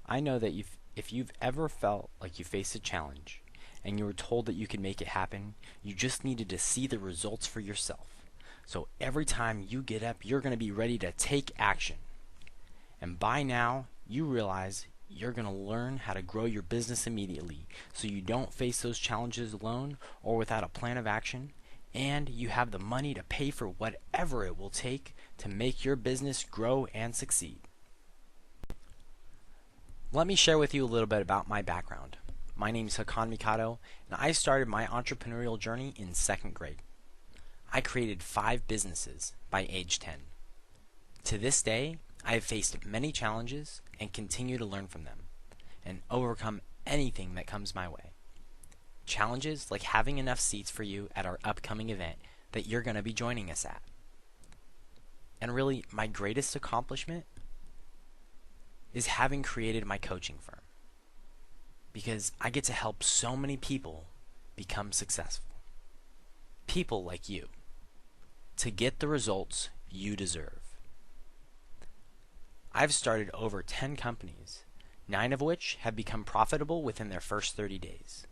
I know that if you've ever felt like you faced a challenge and you were told that you could make it happen, you just needed to see the results for yourself. So every time you get up, you're going to be ready to take action. And by now, you realize you're going to learn how to grow your business immediately so you don't face those challenges alone or without a plan of action, and you have the money to pay for whatever it will take to make your business grow and succeed. Let me share with you a little bit about my background. My name is Hakan Mikado, and I started my entrepreneurial journey in second grade. I created 5 businesses by age 10. To this day, I have faced many challenges and continue to learn from them and overcome anything that comes my way. Challenges like having enough seats for you at our upcoming event that you're going to be joining us at. And really, my greatest accomplishment is having created my coaching firm, because I get to help so many people become successful. People like you, to get the results you deserve. I've started over 10 companies, 9 of which have become profitable within their first 30 days.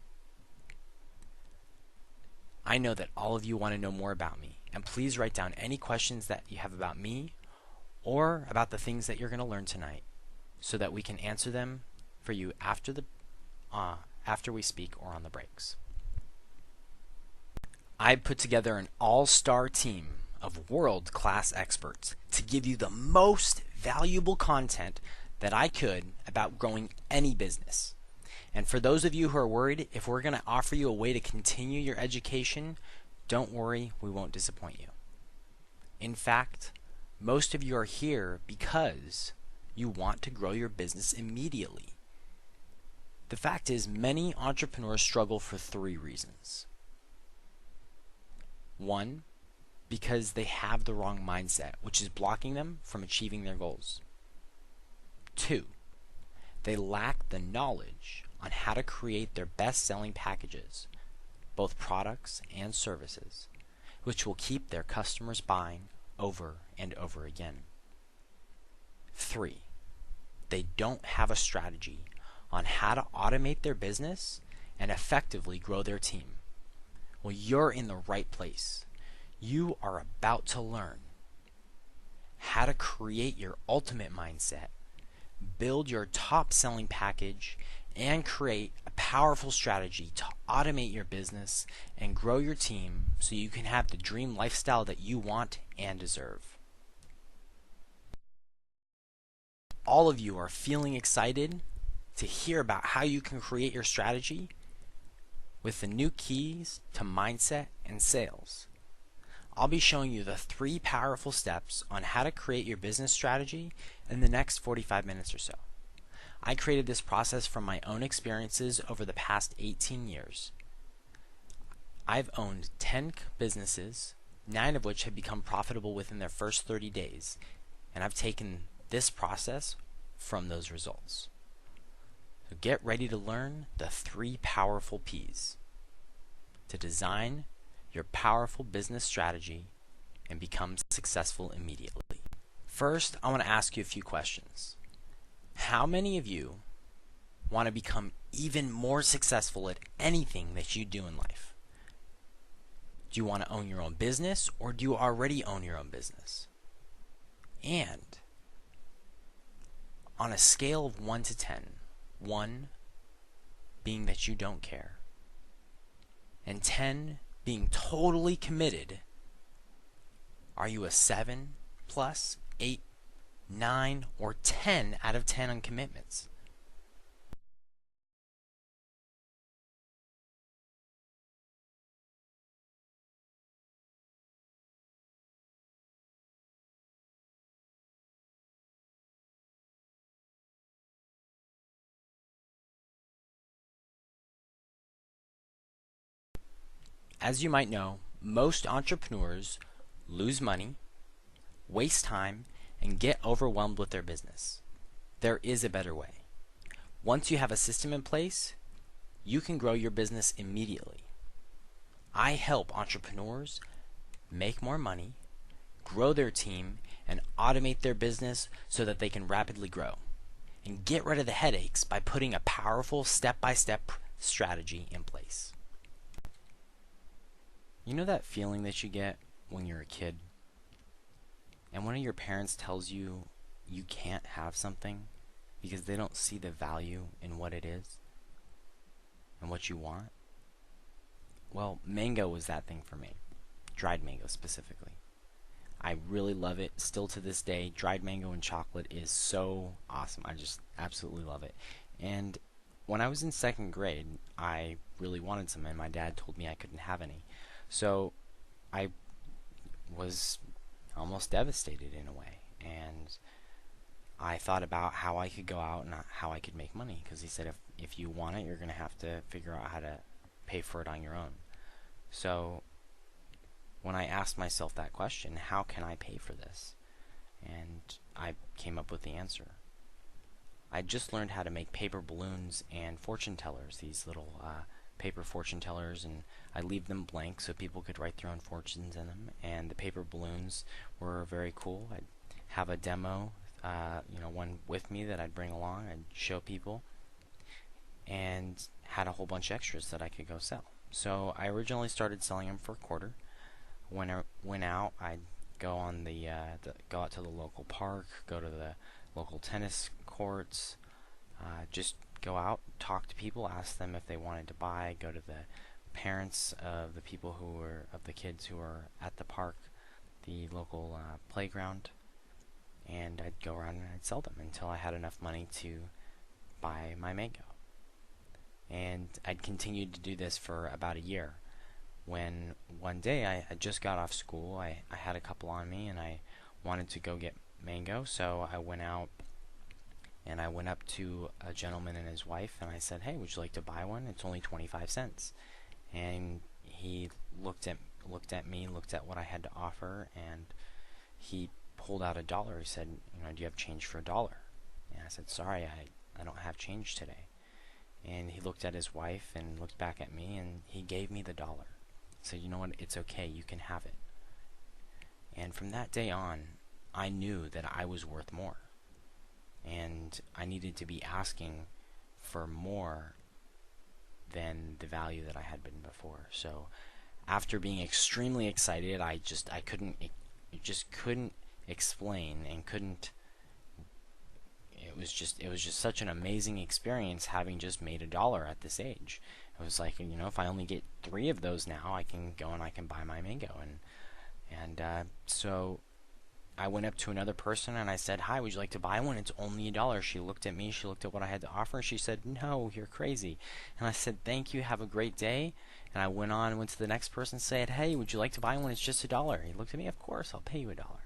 I know that all of you want to know more about me, and please write down any questions that you have about me or about the things that you're going to learn tonight so that we can answer them for you after we speak or on the breaks. I put together an all-star team of world-class experts to give you the most valuable content that I could about growing any business. And for those of you who are worried if we're going to offer you a way to continue your education, don't worry, we won't disappoint you. In fact, most of you are here because you want to grow your business immediately. The fact is, many entrepreneurs struggle for 3 reasons. 1, because they have the wrong mindset, which is blocking them from achieving their goals. 2, they lack the knowledge on how to create their best-selling packages, both products and services, which will keep their customers buying over and over again. 3, they don't have a strategy on how to automate their business and effectively grow their team. Well, you're in the right place. You are about to learn how to create your ultimate mindset, build your top-selling package, and create a powerful strategy to automate your business and grow your team so you can have the dream lifestyle that you want and deserve. All of you are feeling excited to hear about how you can create your strategy with the new keys to mindset and sales. I'll be showing you the 3 powerful steps on how to create your business strategy in the next 45 minutes or so. I created this process from my own experiences over the past 18 years. I've owned 10 businesses, 9 of which have become profitable within their first 30 days, and I've taken this process from those results. So get ready to learn the 3 powerful P's to design your powerful business strategy and become successful immediately. First, I want to ask you a few questions. How many of you want to become even more successful at anything that you do in life? Do you want to own your own business, or do you already own your own business? And on a scale of 1 to 10, 1 being that you don't care, and 10 being totally committed, are you a 7 plus, 8, 9, or 10 out of 10 on commitments? As you might know, most entrepreneurs lose money, waste time, and get overwhelmed with their business. There is a better way. Once you have a system in place, you can grow your business immediately. I help entrepreneurs make more money, grow their team, and automate their business so that they can rapidly grow. and get rid of the headaches by putting a powerful step-by-step strategy in place. You know that feeling that you get when you're a kid and one of your parents tells you you can't have something because they don't see the value in what it is and what you want? Well, mango was that thing for me. Dried mango specifically. I really love it still to this day. Dried mango and chocolate is so awesome. I just absolutely love it. And when I was in second grade, I really wanted some, and my dad told me I couldn't have any. So I was almost devastated in a way. And I thought about how I could go out and how I could make money, because he said if you want it, you're going to have to figure out how to pay for it on your own. So when I asked myself that question, how can I pay for this? And I came up with the answer. I just learned how to make paper balloons and fortune tellers, these little paper fortune tellers, and I leave them blank so people could write their own fortunes in them. And the paper balloons were very cool. I'd have a demo, one with me that I'd bring along. I'd show people, and had a whole bunch of extras that I could go sell. So I originally started selling them for a quarter. When I went out, I'd go on go out to the local park, go to the local tennis courts, just go out, talk to people, ask them if they wanted to buy, go to the parents of the people of the kids who were at the park, the local playground, and I'd go around and I'd sell them until I had enough money to buy my mango. And I'd continued to do this for about a year, when one day I just got off school. I had a couple on me and I wanted to go get mango, so I went out and I went up to a gentleman and his wife and I said, "Hey, would you like to buy one? It's only 25 cents." And he looked at me, looked at what I had to offer, and he pulled out $1. He said, "Do you have change for $1?" And I said, "Sorry, I don't have change today." And he looked at his wife and looked back at me and he gave me the $1. Said, "You know what, it's okay, you can have it." And from that day on, I knew that I was worth more. And I needed to be asking for more than the value that I had been before. So after being extremely excited, I just couldn't explain and couldn't it was just such an amazing experience having just made $1 at this age. It was like, if I only get 3 of those now, I can go and I can buy my mango. So I went up to another person and I said, "Hi, would you like to buy one? It's only $1." She looked at me, she looked at what I had to offer, and she said, "No, you're crazy." And I said, "Thank you, have a great day." And I went on and went to the next person and said, "Hey, would you like to buy one? It's just $1." He looked at me, "Of course, I'll pay you $1."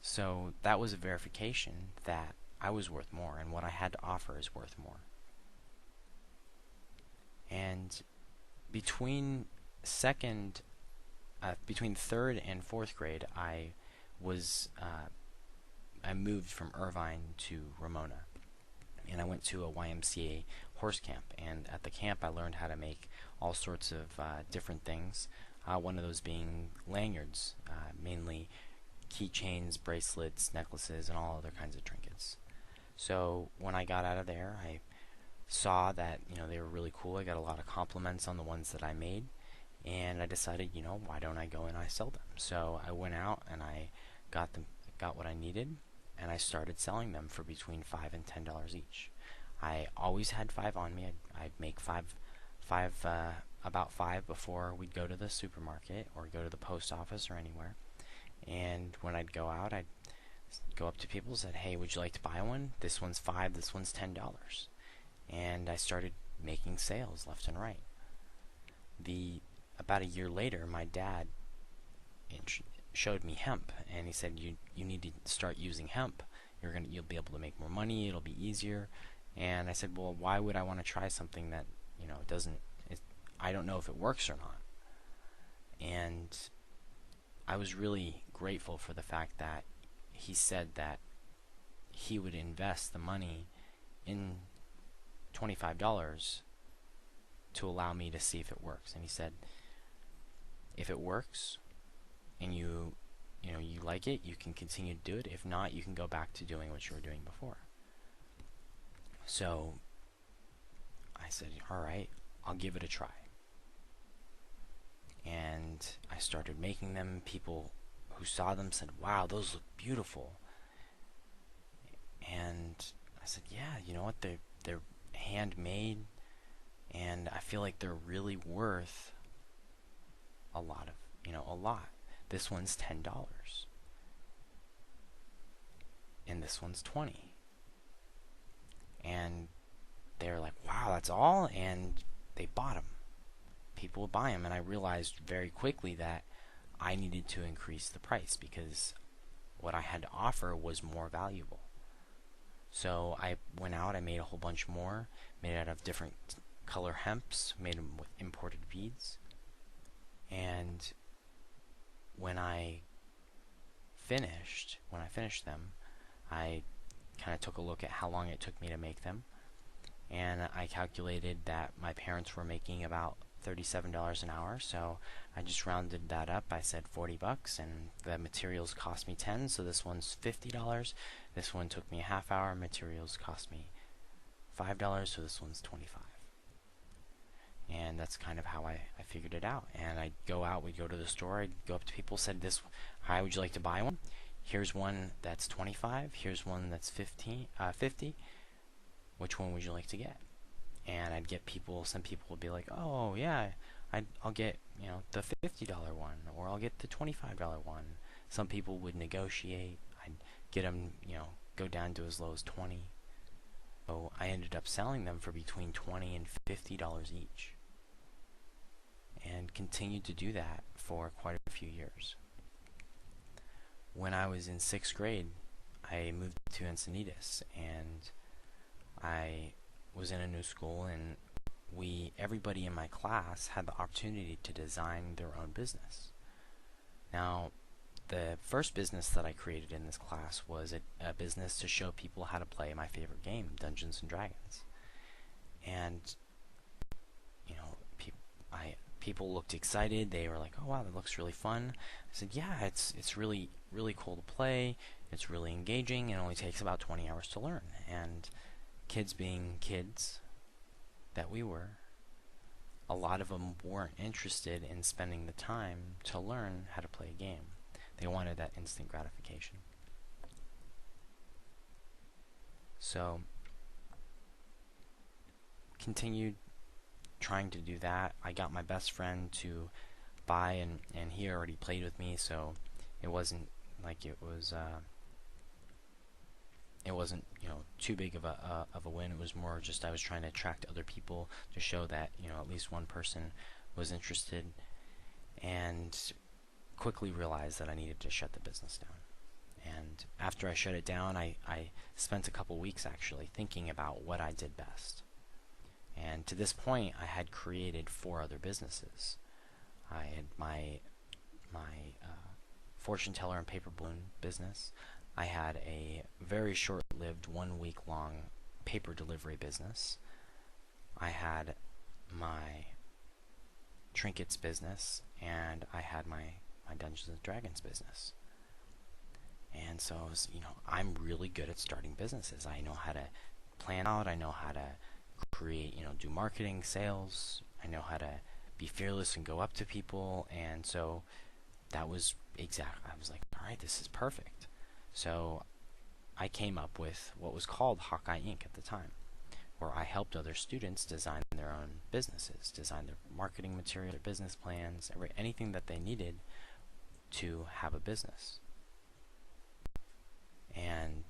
So that was a verification that I was worth more, and what I had to offer is worth more. And between third and fourth grade, I moved from Irvine to Ramona, and I went to a YMCA horse camp. And at the camp, I learned how to make all sorts of different things. One of those being lanyards, mainly keychains, bracelets, necklaces, and all other kinds of trinkets. So when I got out of there, I saw that they were really cool. I got a lot of compliments on the ones that I made, and I decided, why don't I go and I sell them? So I went out and I got what I needed, and I started selling them for between $5 and $10 each. I always had 5 on me. I'd make about 5 before we'd go to the supermarket or go to the post office or anywhere. And when I'd go out, I'd go up to people and said, "Hey, would you like to buy one? This one's 5, this one's $10. And I started making sales left and right. About a year later, my dad showed me hemp, and he said, you need to start using hemp. You'll be able to make more money, it'll be easier." And I said, "Well, why would I want to try something that I don't know if it works or not?" And I was really grateful for the fact that he said that he would invest the money in $25 to allow me to see if it works. And he said, if it works and you like it, you can continue to do it. If not, you can go back to doing what you were doing before. So I said, all right, I'll give it a try. And I started making them. People who saw them said, wow, those look beautiful. And I said, yeah, you know what, they're handmade, and I feel like they're really worth a lot of, a lot. This one's $10 and this one's 20. And they're like, wow, that's all? And they bought them. People would buy them, and I realized very quickly that I needed to increase the price because what I had to offer was more valuable. So I went out, I made a whole bunch more, made it out of different color hemps, made them with imported beads. And when I finished them, I kind of took a look at how long it took me to make them, and I calculated that my parents were making about $37 an hour, so I just rounded that up. I said 40 bucks, and the materials cost me 10, so this one's $50. This one took me a half hour. Materials cost me $5, so this one's 25. And that's kind of how I figured it out. And I'd go out, we'd go to the store, I'd go up to people, said, "This, hi, would you like to buy one? Here's one that's 25, here's one that's 50. Which one would you like to get?" And I'd get people, some people would be like, "Oh yeah, I'll get, the $50 one, or I'll get the $25 one." Some people would negotiate. I'd get them, go down to as low as 20. So I ended up selling them for between $20 and $50 each, and continued to do that for quite a few years. When I was in 6th grade, I moved to Encinitas, and I was in a new school, and everybody in my class had the opportunity to design their own business. Now, the first business that I created in this class was a business to show people how to play my favorite game, Dungeons and Dragons. And people looked excited. They were like, "Oh wow, that looks really fun." I said, "Yeah, it's really really cool to play. It's really engaging. It only takes about 20 hours to learn." And kids being kids that we were, a lot of them weren't interested in spending the time to learn how to play a game. They wanted that instant gratification. So, continued trying to do that. I got my best friend to buy, and he already played with me, so it wasn't like it wasn't too big of a win. It was more just I was trying to attract other people to show that at least one person was interested, and quickly realized that I needed to shut the business down. And after I shut it down, I spent a couple weeks actually thinking about what I did best. And to this point, I had created 4 other businesses. I had my fortune teller and paper balloon business. I had a very short-lived 1-week-long paper delivery business. I had my trinkets business, and I had my Dungeons and Dragons business. And so I was, I'm really good at starting businesses. I know how to plan out. I know how to create, do marketing, sales. I know how to be fearless and go up to people. And so that was I was like, all right, this is perfect. So I came up with what was called Hawkeye Inc. at the time, where I helped other students design their own businesses, design their marketing material, their business plans, anything that they needed to have a business. And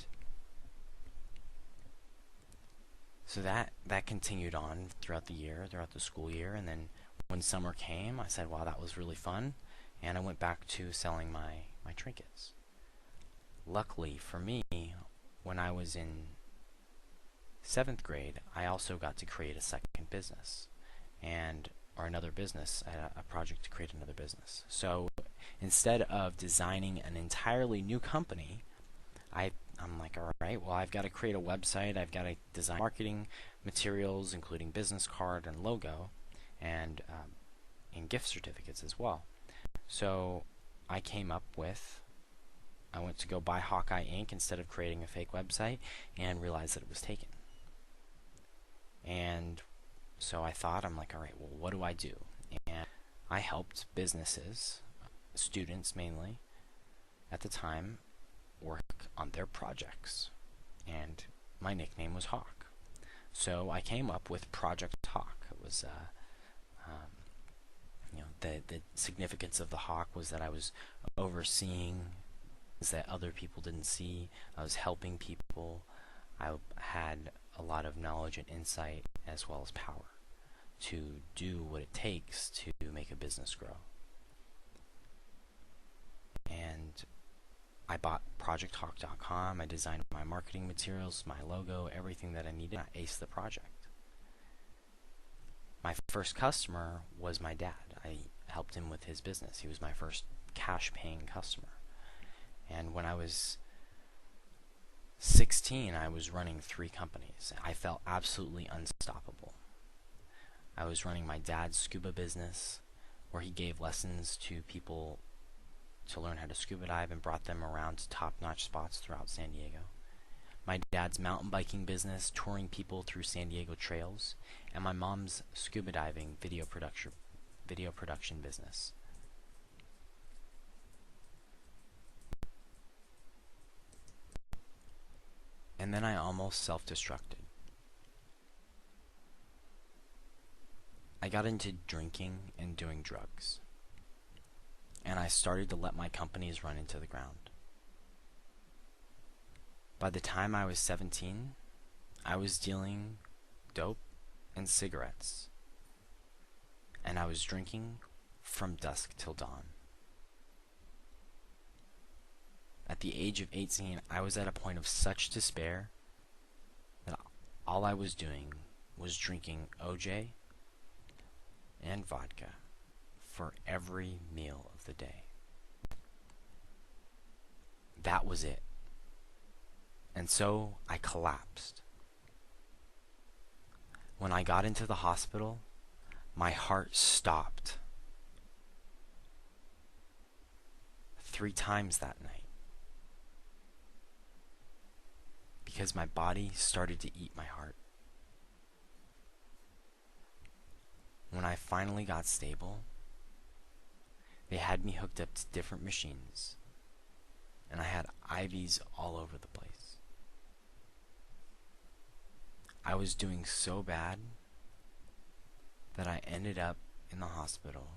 so that continued on throughout the school year, and then when summer came, I said, wow, that was really fun, and I went back to selling my trinkets. Luckily for me, when I was in 7th grade, I also got to create a second business, or another business, a project to create another business. So instead of designing an entirely new company, I'm like, all right, well, I've got to create a website, I've got to design marketing materials, including business card and logo, and gift certificates as well. So I went to go buy Hawkeye Inc. instead of creating a fake website, and realized that it was taken. And so I'm like, all right, well, what do I do? And I helped businesses, students mainly, at the time, work on their projects. And my nickname was Hawk. So I came up with Project Hawk. It was, the significance of the hawk was that I was overseeing things that other people didn't see. I was helping people. I had a lot of knowledge and insight as well as power to do what it takes to make a business grow. And I bought ProjectHawk.com. I designed my marketing materials, my logo, everything that I needed. I aced the project. My first customer was my dad. I helped him with his business. He was my first cash-paying customer. And when I was 16, I was running 3 companies. I felt absolutely unstoppable. I was running my dad's scuba business, where he gave lessons to people to learn how to scuba dive and brought them around to top-notch spots throughout San Diego. My dad's mountain biking business, touring people through San Diego trails, and my mom's scuba diving video production business. And then I almost self-destructed. I got into drinking and doing drugs. And I started to let my companies run into the ground. By the time I was 17, I was dealing dope and cigarettes. And I was drinking from dusk till dawn. At the age of 18, I was at a point of such despair that all I was doing was drinking OJ and vodka for every meal of the day. That was it. And so I collapsed. When I got into the hospital, my heart stopped 3 times that night. Because my body started to eat my heart. When I finally got stable, they had me hooked up to different machines, and I had IVs all over the place. I was doing so bad that I ended up in the hospital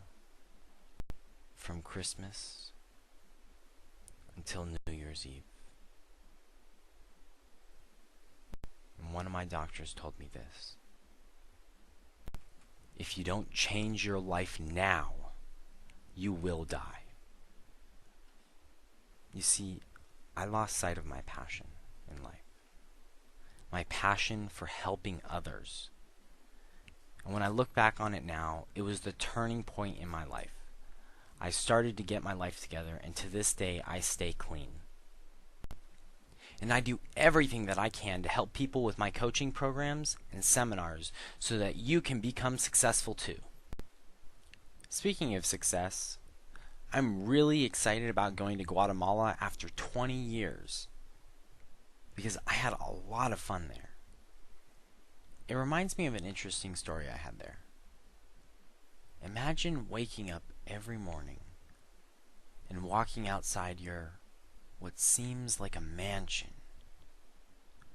from Christmas until New Year's Eve. And one of my doctors told me this: if you don't change your life now, you will die. You see, I lost sight of my passion in life. My passion for helping others. And when I look back on it now, it was the turning point in my life. I started to get my life together, and to this day, I stay clean. And I do everything that I can to help people with my coaching programs and seminars so that you can become successful too. Speaking of success, I'm really excited about going to Guatemala after 20 years because I had a lot of fun there. It reminds me of an interesting story I had there. Imagine waking up every morning and walking outside your what seems like a mansion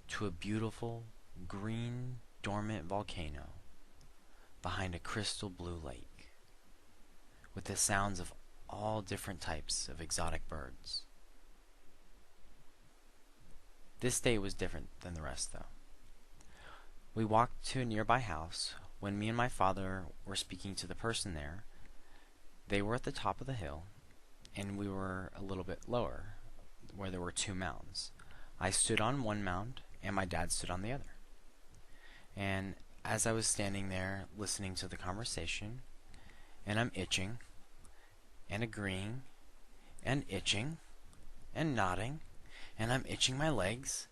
to a beautiful green dormant volcano behind a crystal blue lake with the sounds of all different types of exotic birds. This day was different than the rest though. We walked to a nearby house. When me and my father were speaking to the person there, they were at the top of the hill and we were a little bit lower where there were 2 mounds. I stood on one mound and my dad stood on the other. And as I was standing there listening to the conversation, and I'm itching and agreeing and itching and nodding, and I'm itching my legs,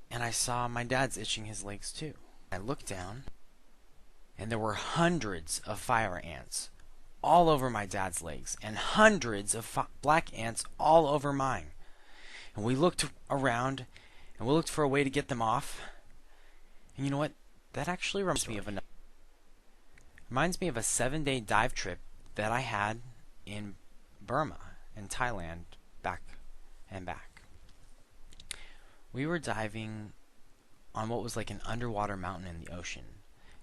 and I saw my dad's itching his legs too. I looked down and there were hundreds of fire ants all over my dad's legs and hundreds of black ants all over mine. And we looked around and we looked for a way to get them off. And you know what? That actually reminds me of a 7-day dive trip that I had in Burma and Thailand, back and back. We were diving on what was like an underwater mountain in the ocean,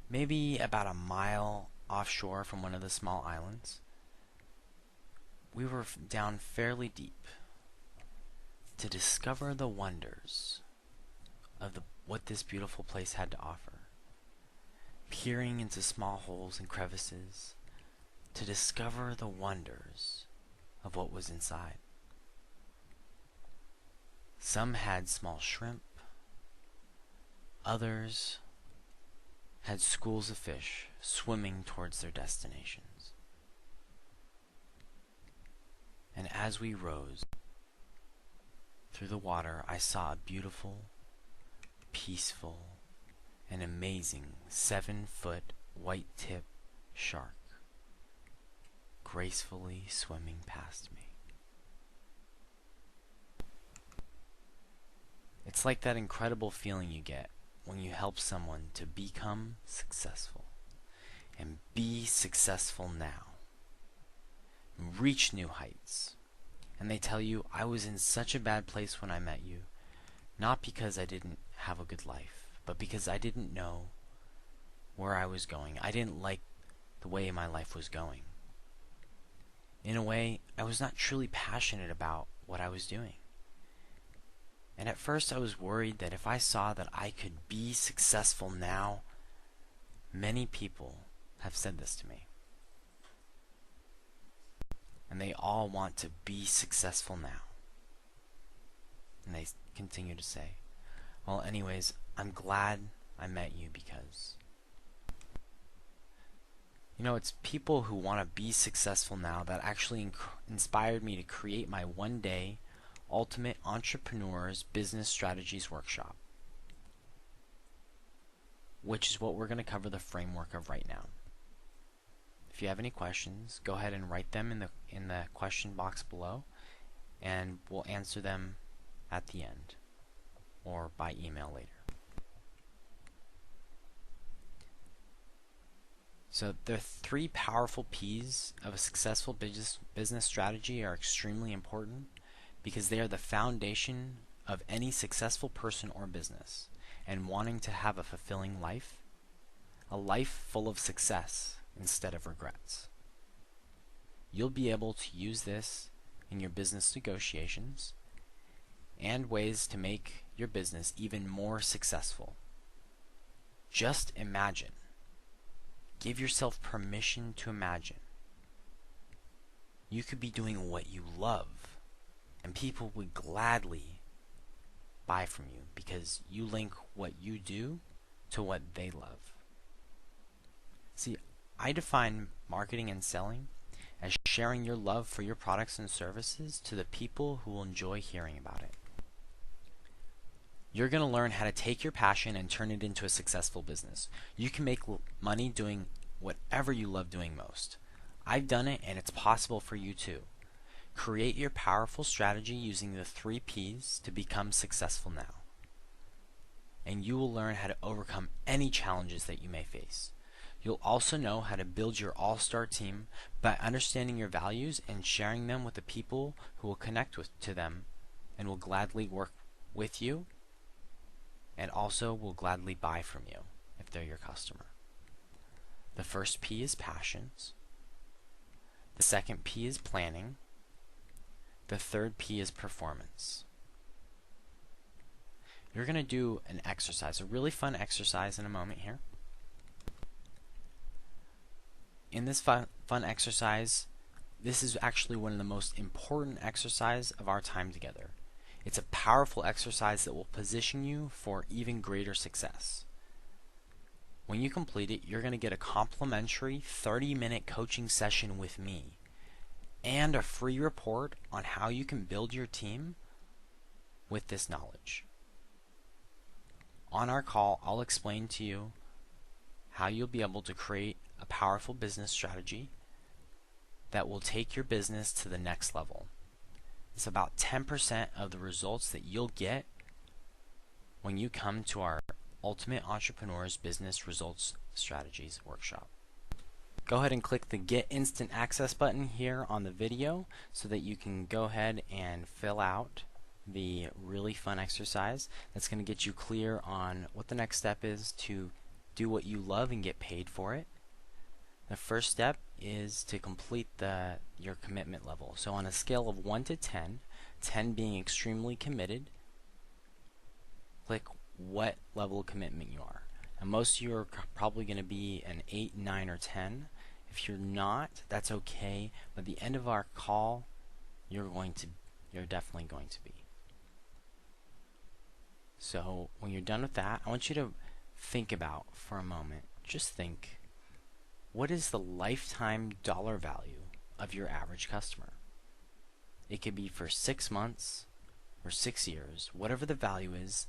maybe about a mile offshore from one of the small islands. We were down fairly deep to discover the wonders of what this beautiful place had to offer, peering into small holes and crevices to discover the wonders of what was inside. Some had small shrimp, others had schools of fish swimming towards their destinations. And as we rose through the water, I saw a beautiful, peaceful, and amazing 7-foot white-tip shark gracefully swimming past me. It's like that incredible feeling you get when you help someone to become successful and be successful now, reach new heights. And they tell you, I was in such a bad place when I met you, not because I didn't have a good life, but because I didn't know where I was going. I didn't like the way my life was going. In a way, I was not truly passionate about what I was doing. And at first I was worried that if I saw that I could be successful now, many people have said this to me. And they all want to be successful now. And they continue to say, well, anyways, I'm glad I met you because, it's people who want to be successful now that actually inspired me to create my one-day Ultimate Entrepreneurs Business Strategies Workshop, which is what we're going to cover the framework of right now. If you have any questions, go ahead and write them in the question box below, and we'll answer them at the end or by email later. So the 3 powerful P's of a successful business strategy are extremely important because they are the foundation of any successful person or business. And wanting to have a fulfilling life, a life full of success instead of regrets. You'll be able to use this in your business negotiations and ways to make your business even more successful. Just imagine. Give yourself permission to imagine. You could be doing what you love, and people would gladly buy from you because you link what you do to what they love. See, I define marketing and selling as sharing your love for your products and services to the people who will enjoy hearing about it. You're going to learn how to take your passion and turn it into a successful business. You can make money doing whatever you love doing most. I've done it, and it's possible for you too. Create your powerful strategy using the 3 P's to become successful now. And you will learn how to overcome any challenges that you may face. You'll also know how to build your all-star team by understanding your values and sharing them with the people who will connect to them and will gladly work with you and also will gladly buy from you if they're your customer. The first P is passions. The second P is planning. The third P is performance. You're going to do an exercise, a really fun exercise in a moment here. In this fun exercise, this is actually one of the most important exercises of our time together. It's a powerful exercise that will position you for even greater success. When you complete it, you're going to get a complimentary 30-minute coaching session with me and a free report on how you can build your team with this knowledge. On our call, I'll explain to you how you'll be able to create a powerful business strategy that will take your business to the next level. It's about 10% of the results that you'll get when you come to our Ultimate Entrepreneur's Business Results Strategies Workshop. Go ahead and click the Get Instant Access button here on the video so that you can go ahead and fill out the really fun exercise that's going to get you clear on what the next step is to do what you love and get paid for it. The first step is to complete your commitment level. So on a scale of 1 to 10, 10 being extremely committed, click what level of commitment you are. And most of you are probably going to be an 8, 9, or 10. If you're not, that's okay. But at the end of our call, you're definitely going to be. So when you're done with that, I want you to think about for a moment. Just think, what is the lifetime dollar value of your average customer? It could be for 6 months or 6 years, whatever the value is.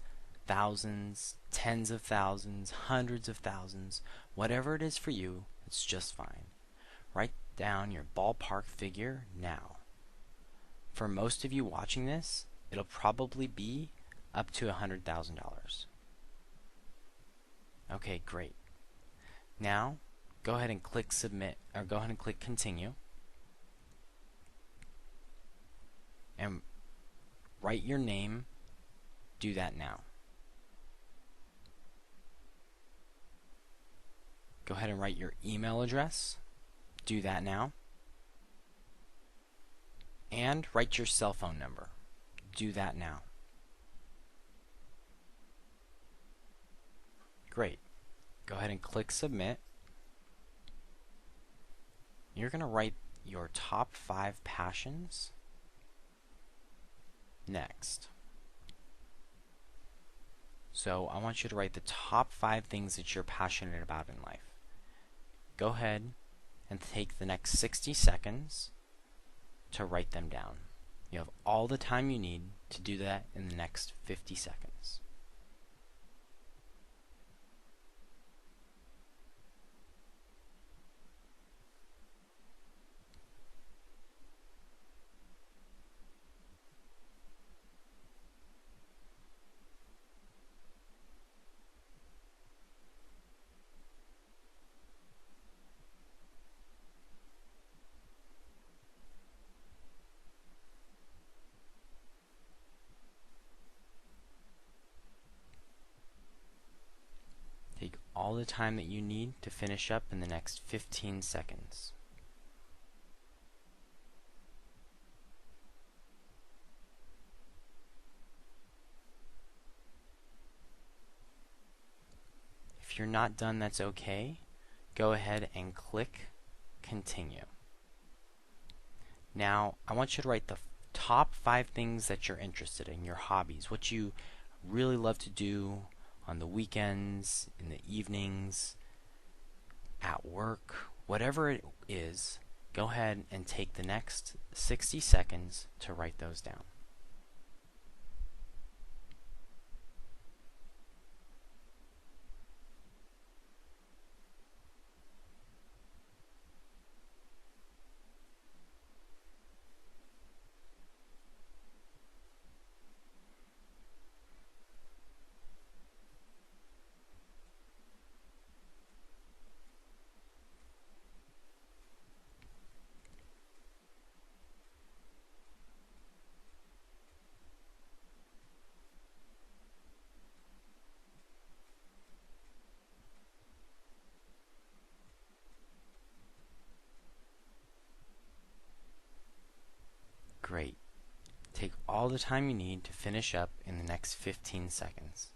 Thousands, tens of thousands, hundreds of thousands, whatever it is for you, it's just fine. Write down your ballpark figure now. For most of you watching this, it'll probably be up to $100,000. Okay, great. Now, go ahead and click Submit, or go ahead and click Continue. And write your name. Do that now. Go ahead and write your email address. Do that now. And write your cell phone number. Do that now. Great. Go ahead and click Submit. You're going to write your top 5 passions next. So I want you to write the top 5 things that you're passionate about in life. Go ahead and take the next 60 seconds to write them down. You have all the time you need to do that in the next 50 seconds. Take all the time that you need to finish up in the next 15 seconds. If you're not done, that's okay. Go ahead and click Continue. Now, I want you to write the top 5 things that you're interested in, your hobbies, what you really love to do on the weekends, in the evenings, at work, whatever it is. Go ahead and take the next 60 seconds to write those down. Great. Take all the time you need to finish up in the next 15 seconds.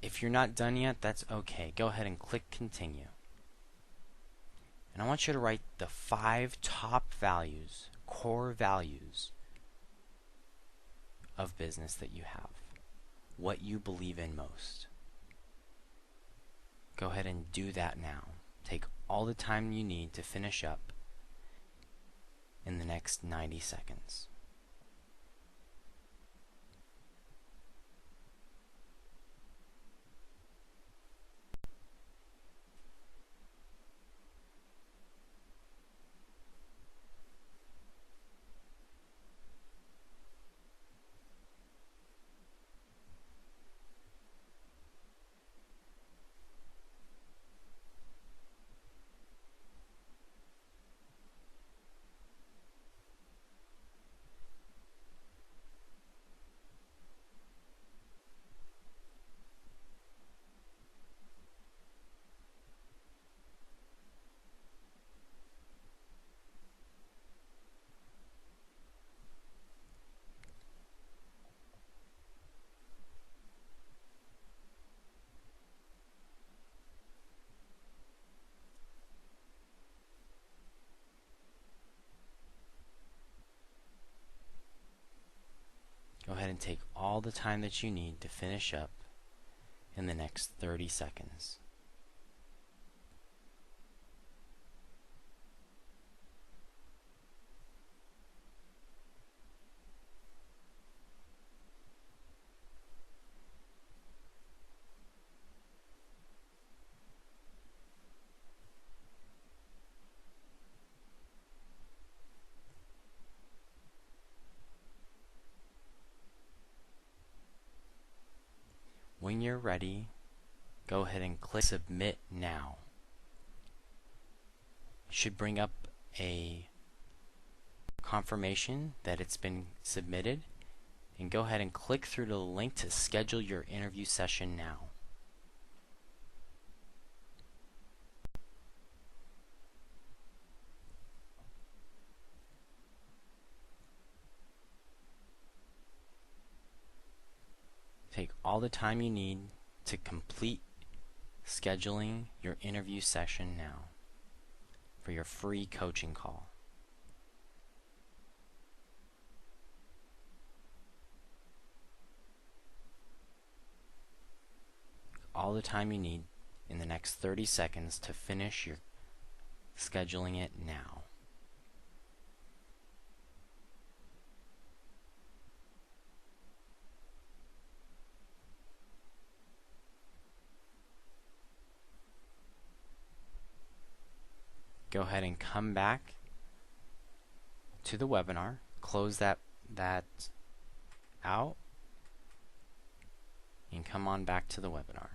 If you're not done yet, that's okay. Go ahead and click Continue. And I want you to write the 5 top values, core values of business that you have. What you believe in most. Go ahead and do that now. Take all the time you need to finish up in the next 90 seconds. Go ahead and take all the time that you need to finish up in the next 30 seconds. When you're ready, go ahead and click Submit Now. It should bring up a confirmation that it's been submitted, and go ahead and click through to the link to schedule your interview session now. Take all the time you need to complete scheduling your interview session now for your free coaching call. All the time you need in the next 30 seconds to finish your scheduling it now. Go ahead and come back to the webinar, close that out, and come on back to the webinar.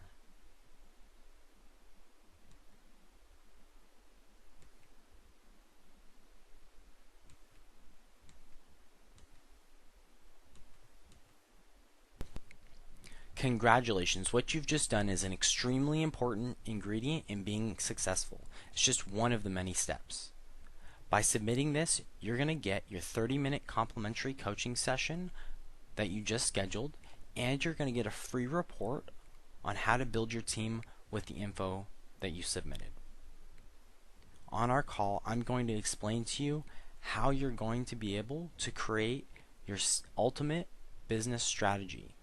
Congratulations, what you've just done is an extremely important ingredient in being successful. It's just one of the many steps. By submitting this, you're going to get your 30-minute complimentary coaching session that you just scheduled, and you're going to get a free report on how to build your team with the info that you submitted. On our call, I'm going to explain to you how you're going to be able to create your ultimate business strategy.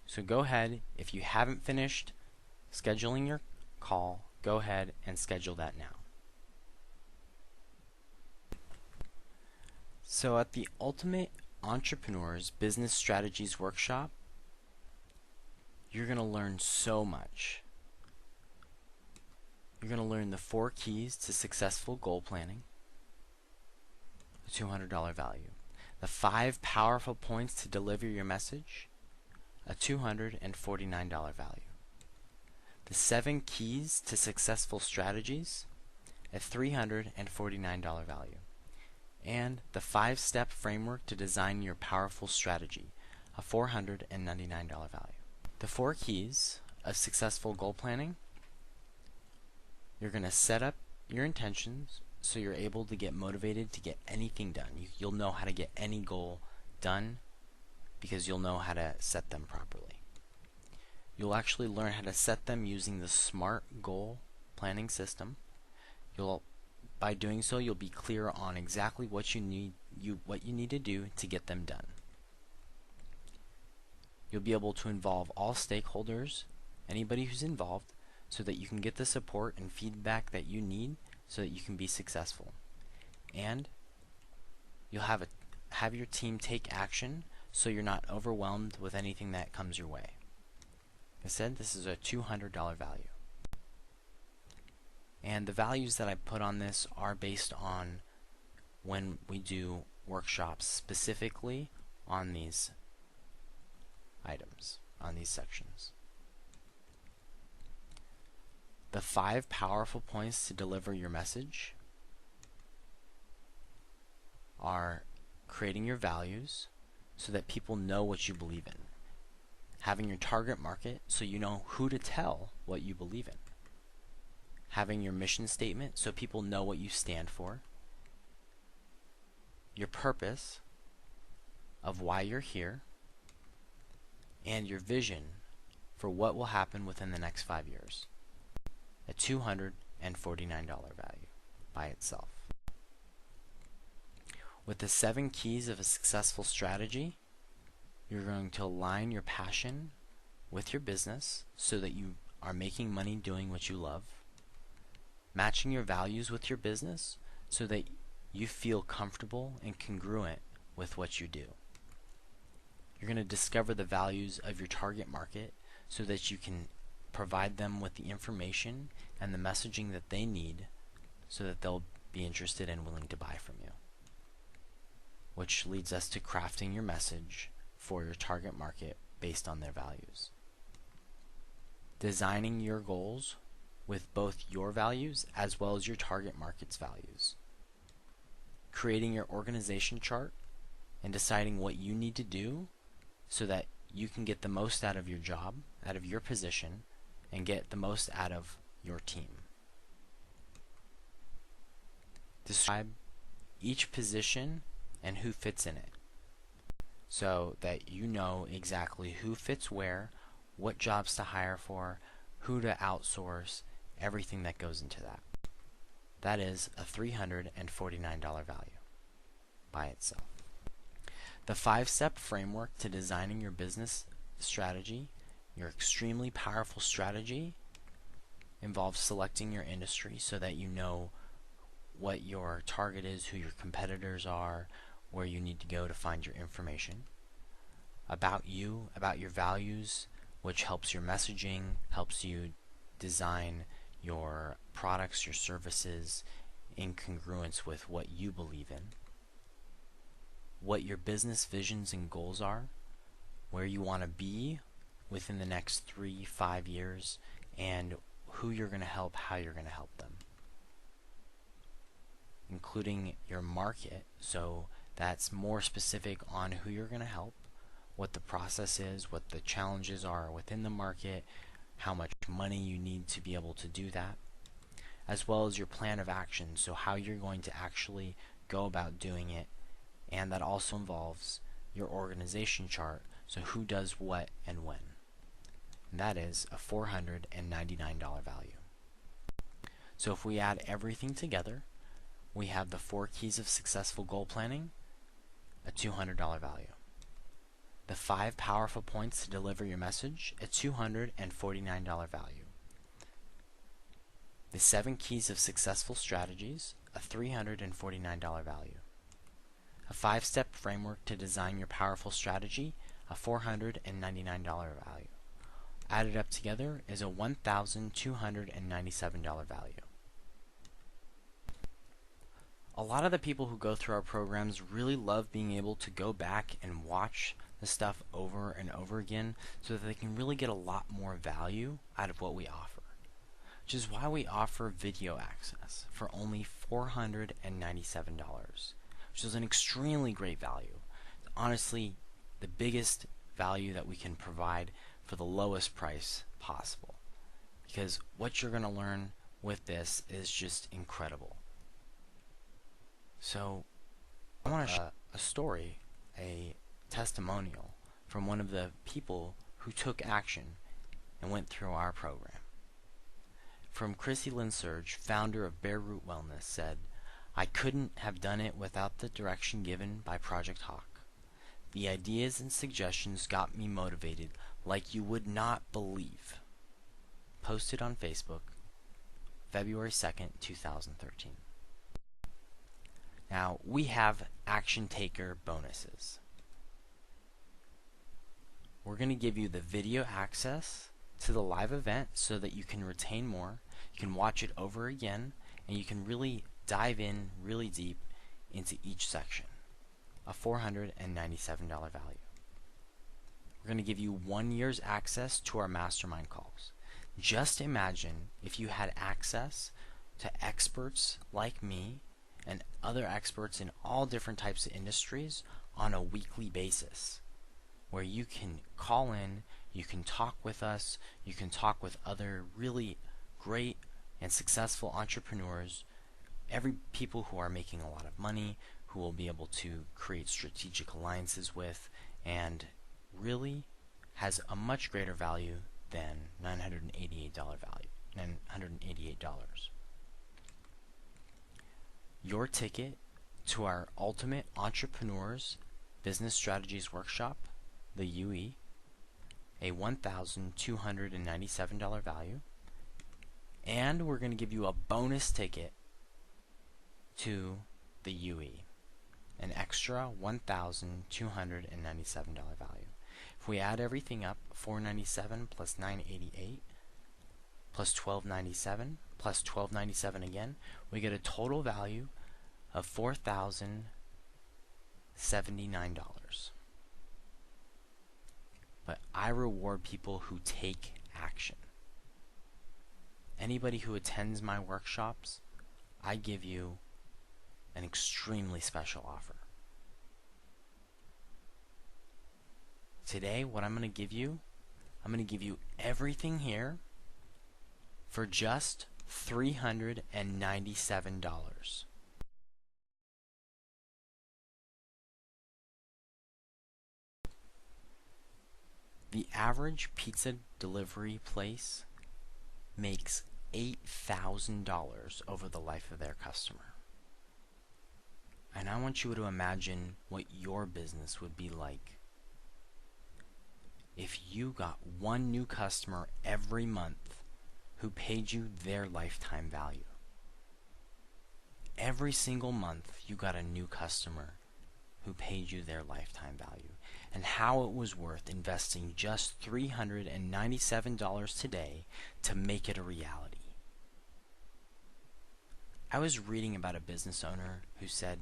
So go ahead, if you haven't finished scheduling your call, go ahead and schedule that now. So at the Ultimate Entrepreneurs Business Strategies Workshop, you're going to learn so much. You're going to learn the 4 keys to successful goal planning, a $200 value. The 5 powerful points to deliver your message, a $249 value. The 7 keys to successful strategies, a $349 value. And the 5-step framework to design your powerful strategy, a $499 value. The 4 keys of successful goal planning: you're going to set up your intentions so you're able to get motivated to get anything done. You'll know how to get any goal done because you'll know how to set them properly. You'll actually learn how to set them using the SMART goal planning system. By doing so, you'll be clear on exactly what you need to do to get them done. You'll be able to involve all stakeholders, anybody who's involved, so that you can get the support and feedback that you need so that you can be successful. And you'll have your team take action so you're not overwhelmed with anything that comes your way. Like I said, this is a $200 value. And the values that I put on this are based on when we do workshops specifically on these items, on these sections. The 5 powerful points to deliver your message are creating your values so that people know what you believe in. Having your target market so you know who to tell what you believe in. Having your mission statement so people know what you stand for. Your purpose of why you're here. And your vision for what will happen within the next 5 years. A $249 value by itself. With the 7 keys of a successful strategy, You're going to align your passion with your business so that you are making money doing what you love. Matching your values with your business so that you feel comfortable and congruent with what you do. You're going to discover the values of your target market so that you can provide them with the information and the messaging that they need so that they'll be interested and willing to buy from you. Which leads us to crafting your message for your target market based on their values. Designing your goals with both your values as well as your target market's values. Creating your organization chart and deciding what you need to do so that you can get the most out of your job, out of your position, and get the most out of your team. Describe each position and who fits in it so that you know exactly who fits where, what jobs to hire for, who to outsource, everything that goes into that. That is a $349 value by itself. The 5-step framework to designing your business strategy, your extremely powerful strategy, involves selecting your industry so that you know what your target is, who your competitors are, where you need to go to find your information. About you, about your values, which helps your messaging, helps you design your products, your services in congruence with what you believe in. What your business visions and goals are, where you want to be within the next 3-5 years, and who you're going to help, how you're going to help them. Including your market, so that's more specific on who you're going to help, what the process is, what the challenges are within the market, how much money you need to be able to do that, as well as your plan of action, so how you're going to actually go about doing it, and that also involves your organization chart, so who does what and when. And that is a $499 value. So if we add everything together, we have the 4 keys of successful goal planning, a $200 value. The 5 powerful points to deliver your message, a $249 value. The 7 keys of successful strategies, a $349 value. A 5-step framework to design your powerful strategy, a $499 value. Added up together is a $1,297 value. A lot of the people who go through our programs really love being able to go back and watch the stuff over and over again so that they can really get a lot more value out of what we offer. Which is why we offer video access for only $497, which is an extremely great value. Honestly, the biggest value that we can provide for the lowest price possible. Because what you're going to learn with this is just incredible. So, I want to share a story, a testimonial from one of the people who took action and went through our program. From Chrissy Linsurge, founder of Bare Root Wellness, said, "I couldn't have done it without the direction given by Project Hawk. The ideas and suggestions got me motivated like you would not believe." Posted on Facebook, February 2nd, 2013. Now, we have action taker bonuses. We're going to give you the video access to the live event so that you can retain more. You can watch it over again, and you can really dive in really deep into each section. A $497 value. We're going to give you 1 year's access to our mastermind calls. Just imagine if you had access to experts like me and other experts in all different types of industries on a weekly basis, where you can call in, you can talk with us, you can talk with other really great and successful entrepreneurs, people who are making a lot of money, who will be able to create strategic alliances with, and really has a much greater value than $988 value, $988. Your ticket to our Ultimate Entrepreneurs Business Strategies Workshop the UE, a $1,297 value, and we're going to give you a bonus ticket to the UE, an extra $1,297 value. If we add everything up, $497 plus $988 plus $1297 plus $1297 again, we get a total value of $4,079. But I reward people who take action. Anybody who attends my workshops, I give you an extremely special offer. Today, what I'm going to give you everything here for just $397. The average pizza delivery place makes $8,000 over the life of their customer. And I want you to imagine what your business would be like if you got one new customer every month who paid you their lifetime value. Every single month you got a new customer who paid you their lifetime value, and how it was worth investing just $397 today to make it a reality. I was reading about a business owner who said,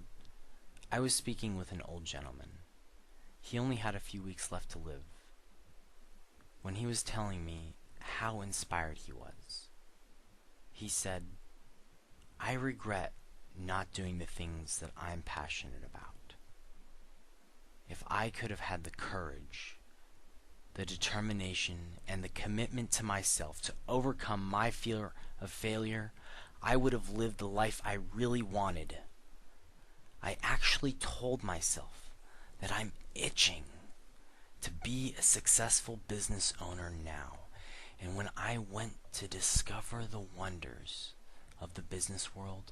I was speaking with an old gentleman. He only had a few weeks left to live. When he was telling me how inspired he was, he said, I regret not doing the things that I'm passionate about. If I could have had the courage, the determination, and the commitment to myself to overcome my fear of failure, I would have lived the life I really wanted. I actually told myself that I'm itching to be a successful business owner now. And when I went to discover the wonders of the business world,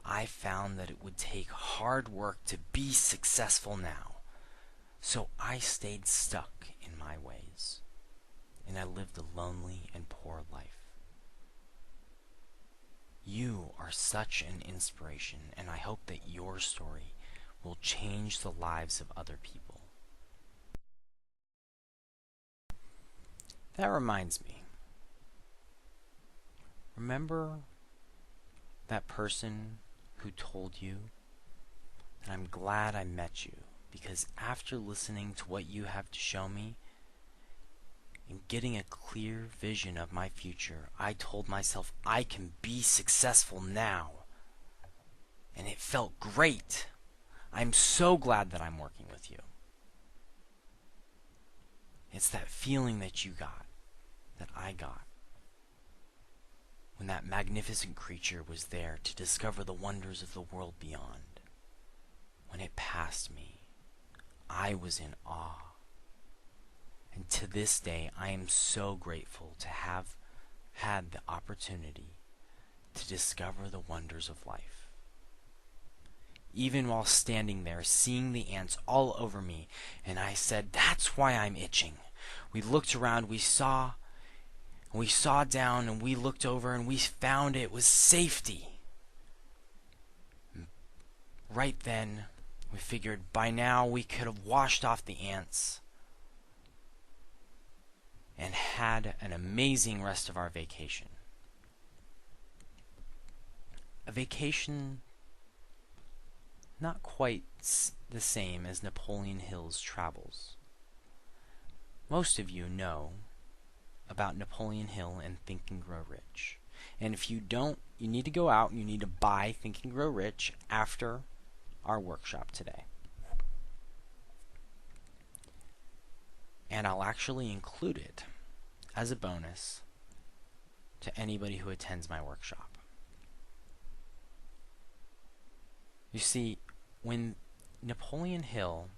I found that it would take hard work to be successful now. So I stayed stuck in my ways, and I lived a lonely and poor life. You are such an inspiration, and I hope that your story will change the lives of other people. That reminds me. Remember that person who told you that I'm glad I met you, because after listening to what you have to show me and getting a clear vision of my future, I told myself I can be successful now. And it felt great. I'm so glad that I'm working with you. It's that feeling that you got, that I got, when that magnificent creature was there to discover the wonders of the world beyond. When it passed me, I was in awe. And to this day, I am so grateful to have had the opportunity to discover the wonders of life. Even while standing there, seeing the ants all over me, and I said, that's why I'm itching. We looked around, we saw down, and we looked over, and we found it was safety. Right then, we figured by now we could have washed off the ants and had an amazing rest of our vacation. A vacation not quite the same as Napoleon Hill's travels. Most of you know about Napoleon Hill and Think and Grow Rich. And if you don't, you need to go out and you need to buy Think and Grow Rich after our workshop today. And I'll actually include it as a bonus to anybody who attends my workshop. You see, when Napoleon Hill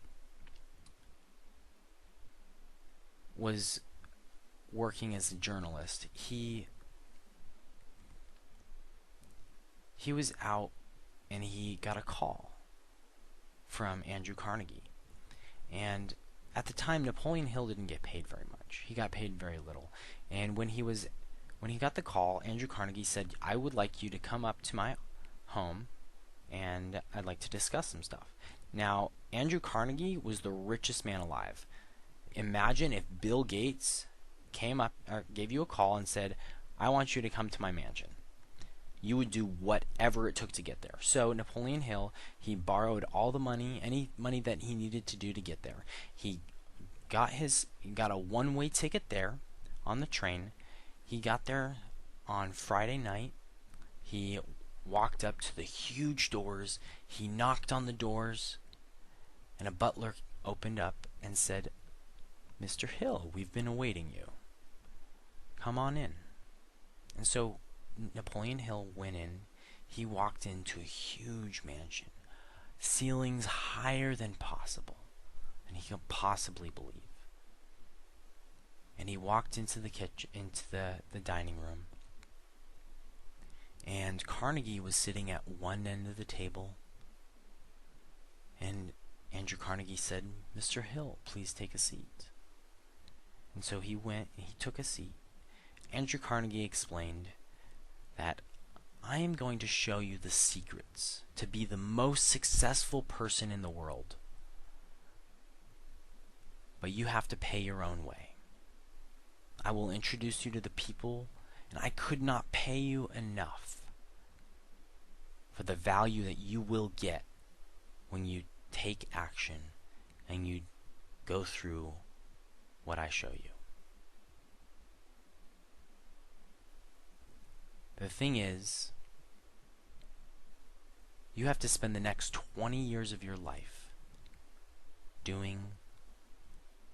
was working as a journalist, he was out and he got a call from Andrew Carnegie. And at the time, Napoleon Hill didn't get paid very much. He got paid very little. And when he got the call, Andrew Carnegie said, "I would like you to come up to my home, and I'd like to discuss some stuff." Now, Andrew Carnegie was the richest man alive. Imagine if Bill Gates came up or gave you a call and said, "I want you to come to my mansion." You would do whatever it took to get there. So Napoleon Hill, he borrowed all the money, any money that he needed to do to get there. He got a one-way ticket there on the train. He got there on Friday night. He walked up to the huge doors. He knocked on the doors, and a butler opened up and said, "Mr. Hill, we've been awaiting you. Come on in." And so Napoleon Hill went in. He walked into a huge mansion, ceilings higher than possible, and he could possibly believe. And he walked into the kitchen, into the dining room, and Carnegie was sitting at one end of the table. And Andrew Carnegie said, "Mr. Hill, please take a seat." And so he went and he took a seat. Andrew Carnegie explained that, "I am going to show you the secrets to be the most successful person in the world. But you have to pay your own way. I will introduce you to the people, and I could not pay you enough for the value that you will get when you take action and you go through what I show you." The thing is, you have to spend the next 20 years of your life doing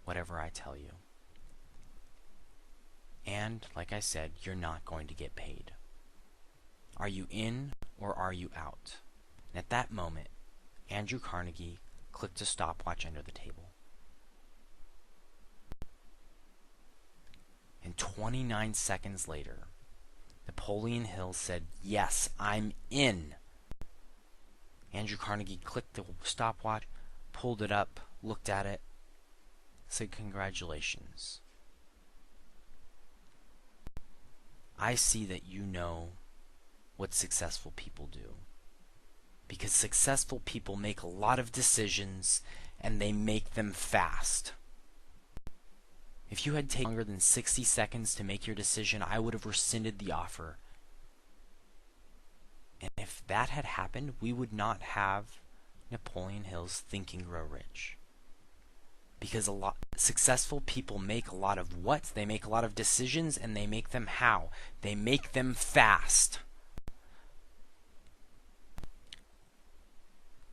whatever I tell you. And, like I said, you're not going to get paid. Are you in or are you out? And at that moment, Andrew Carnegie clicked a stopwatch under the table. And 29 seconds later, Napoleon Hill said, "Yes, I'm in." Andrew Carnegie clicked the stopwatch, pulled it up, looked at it, said, "Congratulations. I see that you know what successful people do. Because successful people make a lot of decisions, and they make them fast. If you had taken longer than 60 seconds to make your decision, I would have rescinded the offer. And if that had happened, we would not have Napoleon Hill's Think and Grow Rich. Because successful people make a lot of what? They make a lot of decisions, and they make them how? They make them fast.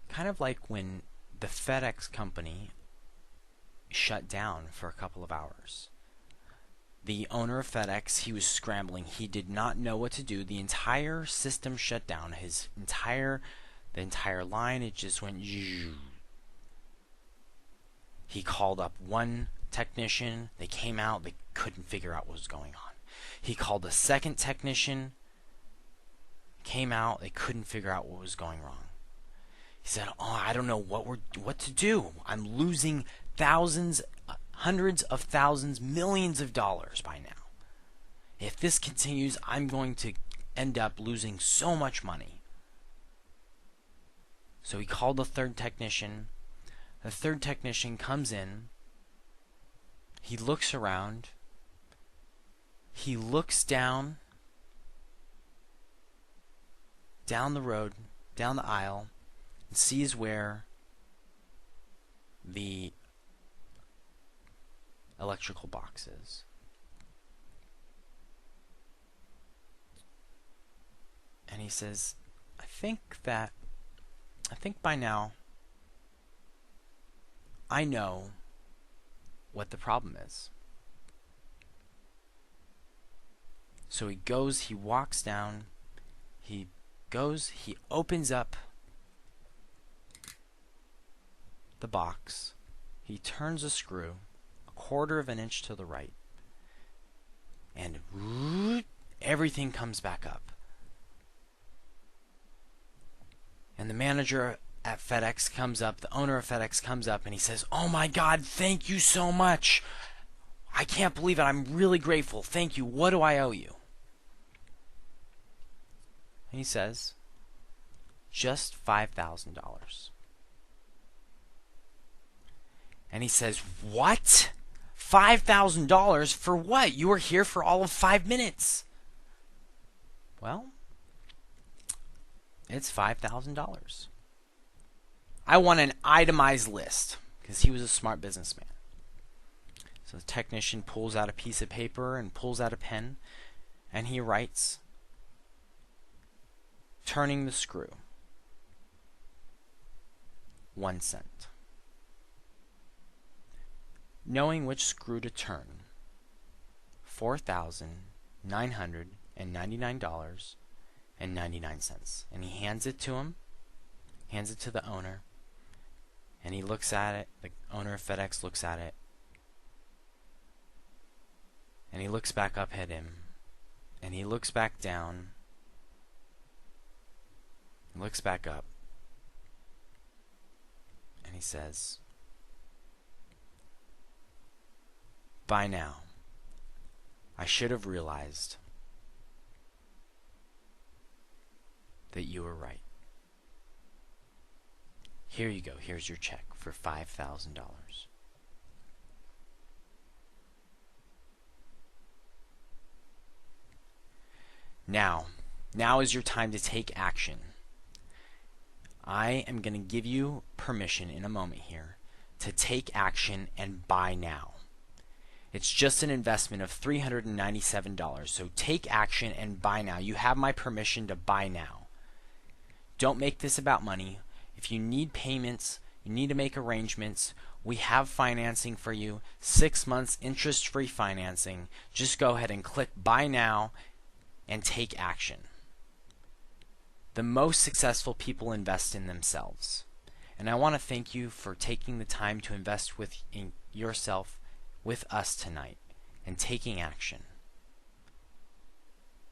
Kind of like when the FedEx company shut down for a couple of hours. The owner of FedEx, he was scrambling. He did not know what to do. The entire system shut down. The entire line, it just went. He called up one technician. They came out. They couldn't figure out what was going on. He called a second technician. Came out. They couldn't figure out what was going wrong. He said, "Oh, I don't know what to do. I'm losing thousands, hundreds of thousands, millions of dollars by now. If this continues, I'm going to end up losing so much money." So he called the third technician. The third technician comes in. He looks around. He looks down the road, down the aisle, and sees where the electrical box is. And he says, I think by now I know what the problem is." So he goes, he walks down, he opens up the box, he turns a screw a quarter of an inch to the right, and everything comes back up. And the manager at FedEx comes up, the owner of FedEx comes up and he says, "Oh my God, thank you so much. I can't believe it. I'm really grateful. Thank you. What do I owe you?" And he says, "Just $5,000. And he says, "What? $5,000 for what? You were here for all of 5 minutes." Well, it's $5,000. I want an itemized list because he was a smart businessman. So the technician pulls out a piece of paper and pulls out a pen and he writes, "Turning the screw, 1 cent. Knowing which screw to turn, $4,999.99." And he hands it to him, hands it to the owner, and he looks at it. The owner of FedEx looks at it, and he looks back up at him, and he looks back down, and looks back up, and he says, "By now, I should have realized that you were right. Here you go. Here's your check for $5,000. Now is your time to take action. I am going to give you permission in a moment here to take action and buy now. It's just an investment of $397. So take action and buy now. You have my permission to buy now. Don't make this about money. If you need payments, you need to make arrangements, we have financing for you. 6 months interest-free financing. Just go ahead and click buy now and take action. The most successful people invest in themselves. And I want to thank you for taking the time to invest in yourself with us tonight and taking action.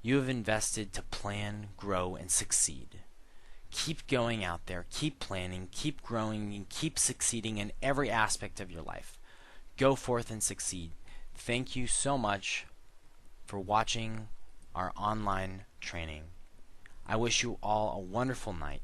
You have invested to plan, grow, and succeed. Keep going out there, keep planning, keep growing, and keep succeeding in every aspect of your life. Go forth and succeed. Thank you so much for watching our online training. I wish you all a wonderful night.